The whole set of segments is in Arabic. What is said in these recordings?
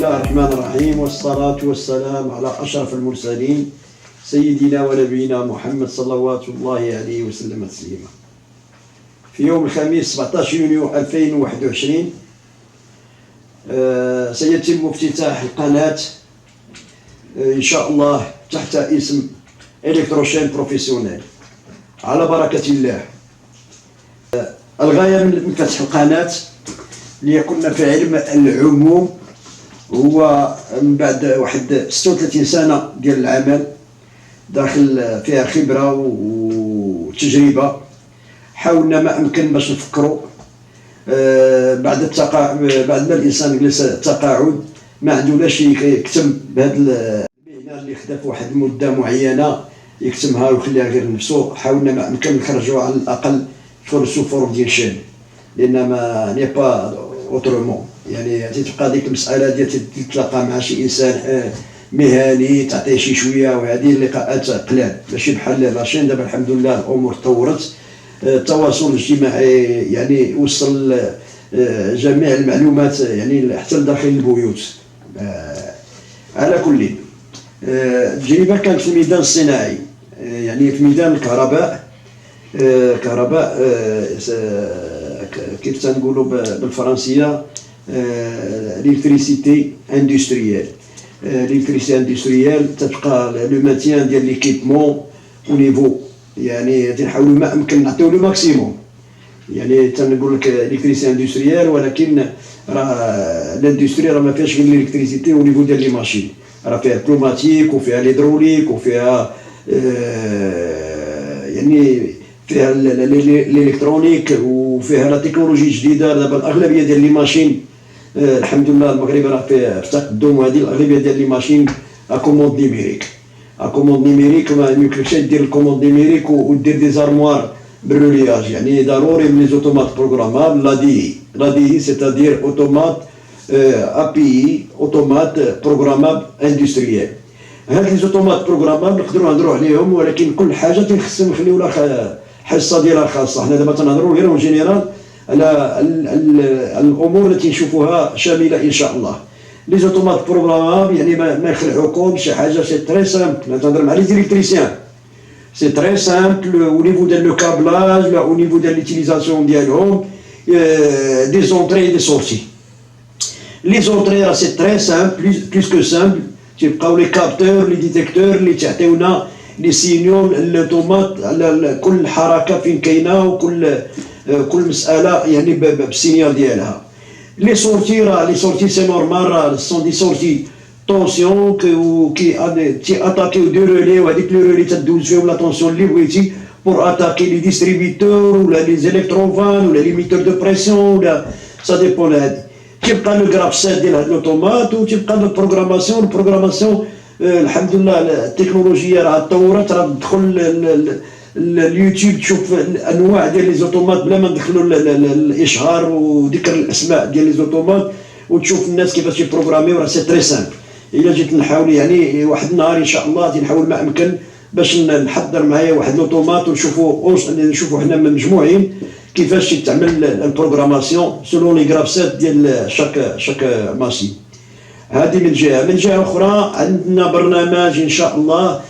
الله الرحمن الرحيم، والصلاة والسلام على أشرف المرسلين سيدنا ونبينا محمد صلوات الله عليه وسلم تسليما. في يوم الخميس 17 يونيو 2021 سيتم افتتاح القناة إن شاء الله تحت اسم إلكتروشين بروفيسيونيل على بركة الله. الغاية من فتح القناة ليكون في علم العموم، هو من بعد واحد 36 سنة ديال العمل داخل فيها خبرة وتجربة، حاولنا ما أمكن باش نفكروا بعد ما الإنسان جلس التقاعد ما عنده لا شيء يكتم بهذا المهنة اللي خدا في واحد المدة معينة يكتمها ويخليها غير نفسه. حاولنا ما أمكن نخرجوا على الأقل سو فورم ديال شين، لأن ما ني با اوترومون، يعني تبقى ديك المسألة ديال تتلاقى مع شي إنسان مهني تعطيه شي شوية، وهذه اللقاءات قلال ماشي بحال لاشين. دابا الحمد لله الأمور تطورت، التواصل الاجتماعي يعني وصل جميع المعلومات يعني حتى لداخل البيوت. على كل التجربة كانت في الميدان الصناعي، يعني في ميدان الكهرباء. كيف تنقولوا بالفرنسية الالكتريسيتي اندستريال. الالكتريسيتي اندستريال تتبقى لو ماتيان ديال ليكيبمون او نيفو، يعني تنحاولوا ما امكن نعطيو لو ماكسيموم. يعني تنقول لك الكتريسيتي اندستريال، ولكن راه الاندستري راه ما فيهاش غير الالكتريسيتي او نيفو ديال لي ماشين، راه فيها البلوماتيك وفيها الهيدروليك وفيها يعني فيها الالكترونيك وفيها لا تكنولوجي جديده. دابا الاغلبيه ديال لي ماشين الحمد لله المغرب راه فيه في تقدم، وهذه الاغلبيه ديال لي ماشين كوموند نيميريك. كوموند نيميريك ما يمكنش دير الكوموند نيميريك ودير دي زارموار بالرولياج، يعني ضروري من لي زوتومات بروغرامابل لا دي سيتادير اوتومات ا بي اوتومات بروغرامابل اندستريال. هاد لي زوتومات بروغرامابل نقدروا نهضروا عليهم، ولكن كل حاجه تنخصنا نخليو لها حصه ديالها خاصه. حنا دابا تنهضروا غير اون جينيرال على الامور التي نشوفوها شامله ان شاء الله. لي زوتومات بروغرامابل يعني ما يخلعوكم شي حاجه، سي تري سامبل. نهضر مع لي زيليكتريسيان، سي تري سامبل او نيفو ديال لو كابلاج لا او نيفو ديال ليتيليزاسيون ديالهم دي زونطري دي سورتي. لي زونطري راه سي تري سامبل بلوس كو سامبل، تيبقاو لي كابتور لي ديتيكتور اللي تعطيونا لي سينيول الاوتومات على كل حركه فين كاينه، وكل كل مساله يعني بالسينيال ديالها. لي سورتي راه لي سورتي سي نورمال، راه سون دي سورتي طونسيون كي اتاكيو دو رولي، وهذيك لو رولي تدوز فيهم لا طونسيون اللي بغيتي بور اتاكي لي ديستريبيتور ولا لي زيليكتروفان ولا لي ميتور دو بريسيون ولا سا ديبون. هادي تيبقى لو غراف سيت ديال هاد لوطومات، وتيبقى لو البروغراماسيون الحمد لله التكنولوجيا راه تطورت، راه تدخل اليوتيوب تشوف الانواع ديال لي زوتومات بلا ما ندخلوا الاشهار وذكر الاسماء ديال لي زوتومات، وتشوف الناس كيفاش يبروغراميو. راه سي تري سامبل. الا جيت نحاول يعني واحد النهار ان شاء الله تنحاول ما امكن باش نحضر معايا واحد لوطومات ونشوفوا حنا مجموعين كيفاش يتعمل البروغراماسيون سولون لي غراف سيت ديال شاك ماشين. هذه من جهه. من جهه اخرى عندنا برنامج ان شاء الله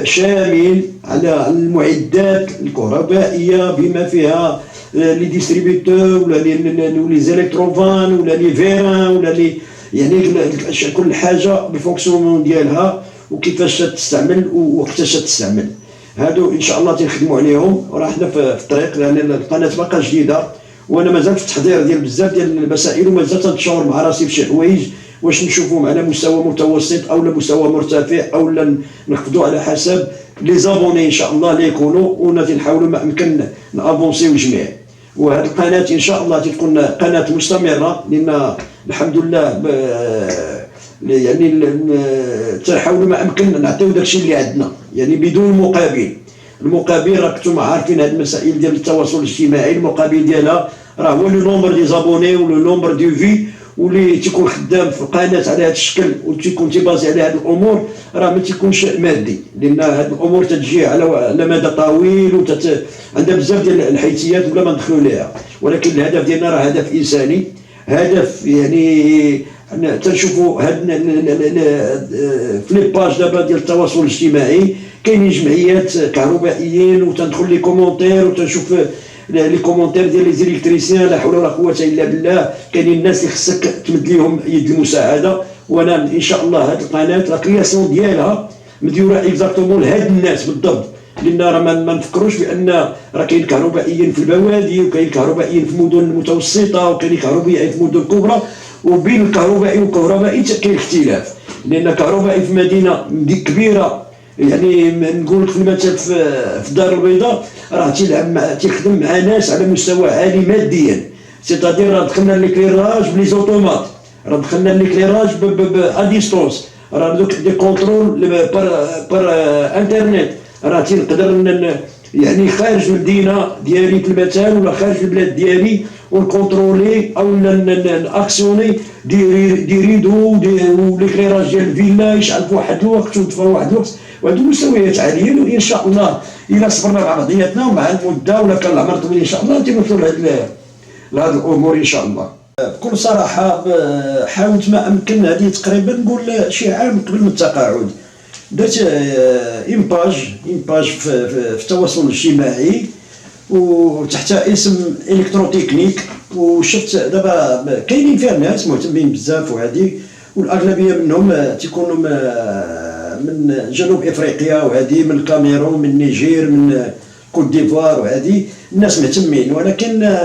شامل على المعدات الكهربائيه بما فيها لي ديستريبيتور ولا لي زيليكتروفان ولا لي فيران ولا لي يعني كل حاجه بالفونكسيونمون ديالها وكيفاش تستعمل ووقتاش تستعمل. هادو ان شاء الله تنخدموا عليهم، وراه حنا في الطريق، لان القناه باقا جديده وانا مازال في التحضير ديال بزاف ديال المسائل، ومازال تنتشاور مع راسي في شي حوايج واش نشوفوهم على مستوى متوسط او مستوى مرتفع او نخفضوا على حسب لي زابوني ان شاء الله اللي يكونوا، ونحاولوا ما امكن نافونسيو الجميع. وهذه القناه ان شاء الله تكون قناه مستمره، لان الحمد لله يعني تنحاولوا ما امكن نعطيو داكشي اللي عندنا يعني بدون مقابل. المقابل راكم عارفين هذه المسائل ديال التواصل الاجتماعي، المقابل ديالها راه هو لو نومبر دي زابوني ولو نومبر دو في، واللي تيكون خدام في القناه على هذا الشكل وتيكون تيبازي على هذه الامور راه ما تيكونش مادي، لان هذه الامور تتجي على مدى طويل عندها بزاف ديال الحيثيات بلا ما ندخلوا ليها. ولكن الهدف ديالنا راه هدف انساني، هدف يعني تنشوفوا هاد في لي باج دابا ديال التواصل الاجتماعي كاينين جمعيات كهربائيين، وتندخل لي كومونتير وتنشوف لي كومونتير ديال لي زيليكتريسيان، لا حول ولا قوه الا بالله. كاينين الناس اللي خصك تمد لهم يد المساعده، وانا ان شاء الله هاد القناه لا كرياسيون ديالها مديوره اكزاكتومون لهاد الناس بالضبط، لان راه ما نفكروش بان راه كاين كهربائيين في البوادي، وكاين كهربائيين في المدن المتوسطه، وكاين كهربائيين في المدن الكبرى. وبين الكهربائي والكهربائي كاين اختلاف، لان الكهربائي في مدينه كبيره، يعني نقول لك في المثل في الدار البيضاء راه تيخدم مع ناس على مستوى عالي ماديا، سيتادير راه دخلنا ليكليراج بلي زوتومات، راه دخلنا ليكليراج ا ديستونس، راه دوك دي كونترول بار انترنت، راه تنقدر يعني خارج المدينه ديالي في المثال ولا خارج البلاد ديالي ونكونترولي او ناكسيوني دي ريدو وليكليراج ديال الفيلا يشعل في واحد الوقت ويطفى واحد الوقت، وهذو مستويات عاليه. وان شاء الله الا صبرنا مع بعضياتنا ومع المده ولا كان العمر طويل ان شاء الله تنوصلوا لهاد الامور ان شاء الله. بكل صراحه حاولت ما امكن، هذه تقريبا نقول شي عام قبل من التقاعد درت اون باج في التواصل الاجتماعي وتحت اسم الكتروتكنيك، وشفت دابا كاينين فيها ناس مهتمين بزاف وهذه، والاغلبيه منهم تيكونوا من جنوب افريقيا وهذه، من الكاميرون، من النيجير، من كوت ديفوار وهذه، الناس مهتمين. ولكن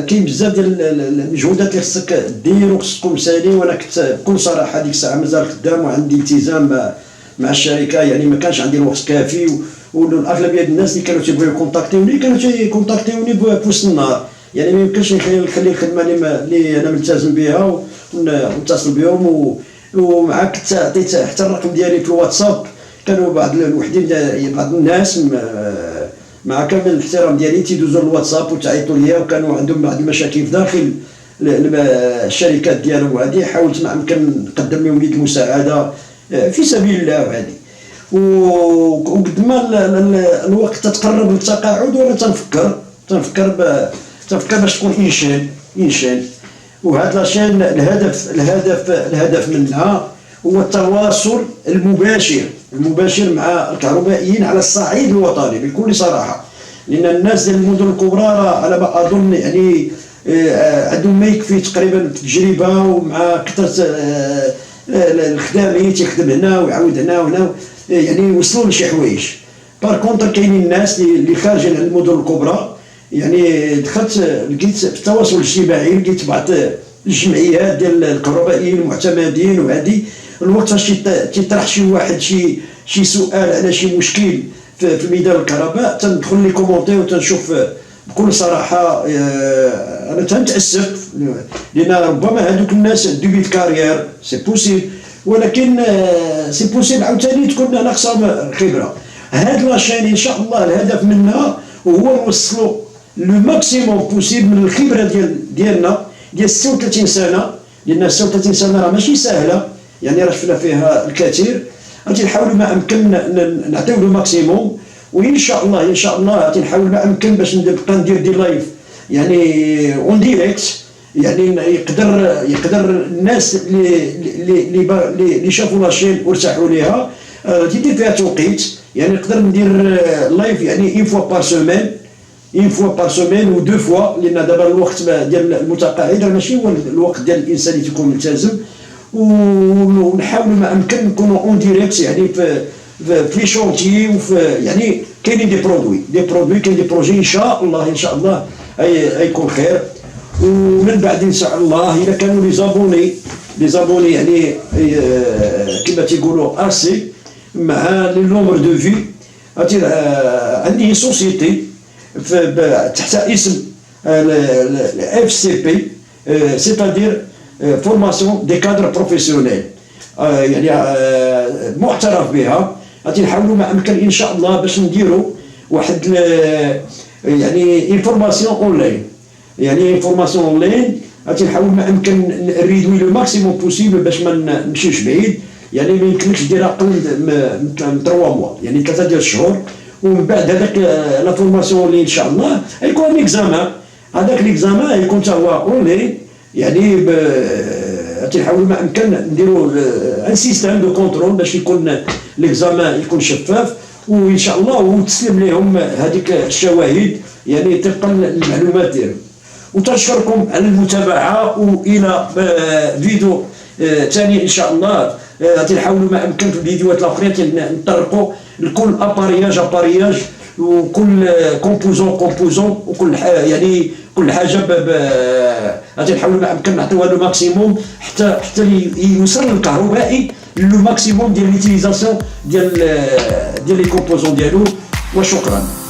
كاين بزاف ديال المجهودات اللي خصك دير وخصكم سالي، وانا كنت بكل صراحه ديك الساعه مازال خدام وعندي التزام مع الشركه، يعني ما كانش عندي الوقت كافي، والاغلبيه ديال الناس اللي كانوا تيبغيو يكونتاكتيوني كانوا تيكونتاكتيوني بوسط النهار، يعني ما يمكنش نخلي الخدمه اللي انا ملتزم بها ونتصل بهم. ومعاك عطيت حتى الرقم ديالي في الواتساب، كانوا بعض الوحدين بعض الناس مع كامل الاحترام ديالي تيدوزوا الواتساب وتعيطوا ليا، وكانوا عندهم بعض المشاكل في داخل الشركات ديالهم وهذه، حاولت ما امكن نقدم لهم يد المساعده في سبيل الله وهذه. وقد ما الوقت تتقرب للتقاعد وانا تنفكر باش تكون انشان، وهذا لاشين الهدف منها هو التواصل المباشر مع الكهربائيين على الصعيد الوطني بكل صراحه، لان الناس ديال المدن الكبرى على ما اظن يعني عندهم ما يكفي تقريبا تجربه، ومع كثره الخدامي تيخدم هنا ويعاود هنا وهنا، يعني وصلوا لشي حوايج. بار كونتر كاينين الناس اللي خارجين على المدن الكبرى، يعني دخلت لقيت في التواصل الاجتماعي لقيت بعض الجمعيات ديال الكهربائيين المعتمدين وهذه، الوقت فاش تيطرح شي واحد شي سؤال على شي مشكل في ميدان الكهرباء، تندخل لي كومونتير وتنشوف بكل صراحه انا تنتاسف، لان ربما هذوك الناس دوبي كارير سي بوسيبل، ولكن سي بوسيبل عاوتاني تكون ناقصه خبره. هاد لاشين ان شاء الله الهدف منها هو نوصلوا لو ماكسيموم بوسيبل من الخبره ديالنا ديال 36 سنه، لان 36 سنه راه ماشي سهله، يعني راه شفنا فيها الكثير. غادي نحاولوا ما امكن نعطيو له ماكسيموم، وان شاء الله غادي نحاول ما امكن باش نبقى ندير دي لايف يعني اون ديريكت، يعني يقدر الناس اللي شافوا لاشين وارتاحوا ليها تيدير فيها توقيت، يعني نقدر ندير لايف يعني اون فوا بار سومين و دو فوا، لان دابا الوقت ديال المتقاعد ماشي هو الوقت ديال الانسان اللي تيكون ملتزم، ونحاول ما امكن نكونوا اون ديريكت يعني في لي شونتي، وفي يعني كاينين دي برودوي كاين دي بروجي ان شاء الله يكون خير. ومن بعد ان شاء الله اذا كانوا لي زابوني يعني كما تيقولوا اسي مع لي نومبر دو في، عندي سوسيتي تحت اسم اف سي بي، سيتادير فورماسيون دي كادر بروفيسيونيل، يعني معترف بها. غادي نحاولوا ما امكن ان شاء الله باش نديروا واحد يعني انفورماسيون اونلاين، يعني انفورماسيون اونلاين غادي نحاول ما امكن نريدوي لو ماكسيموم بوسيبل باش ما نمشيوش بعيد، يعني ما يمكنش ديرها اقل من 3 موا، يعني 3 ديال الشهور. ومن بعد هذاك لا فورماسيون اللي ان شاء الله غيكون ليكزامان، هذاك ليكزامان يكون حتى هو اونلاين، يعني تنحاولوا ما امكن نديروا ان سيستم دو كونترول باش يكون ليكزامان يكون شفاف، وان شاء الله وتسلم لهم هذيك الشواهد يعني طبقا للمعلومات ديالهم. وتشكركم على المتابعه، والى فيديو ثاني ان شاء الله. تنحاولوا ما امكن في الفيديوهات الاخرين نطرقوا لكل ابارياج وكل كومبوزون وكل يعني كل حاجه غادي نحاولوا ما امكن نعطيوها لو ماكسيموم حتى يوصل الكهربائي لو ماكسيموم ديال ليتيليزاسيون ديال لي كومبوزون ديالو. وشكرا.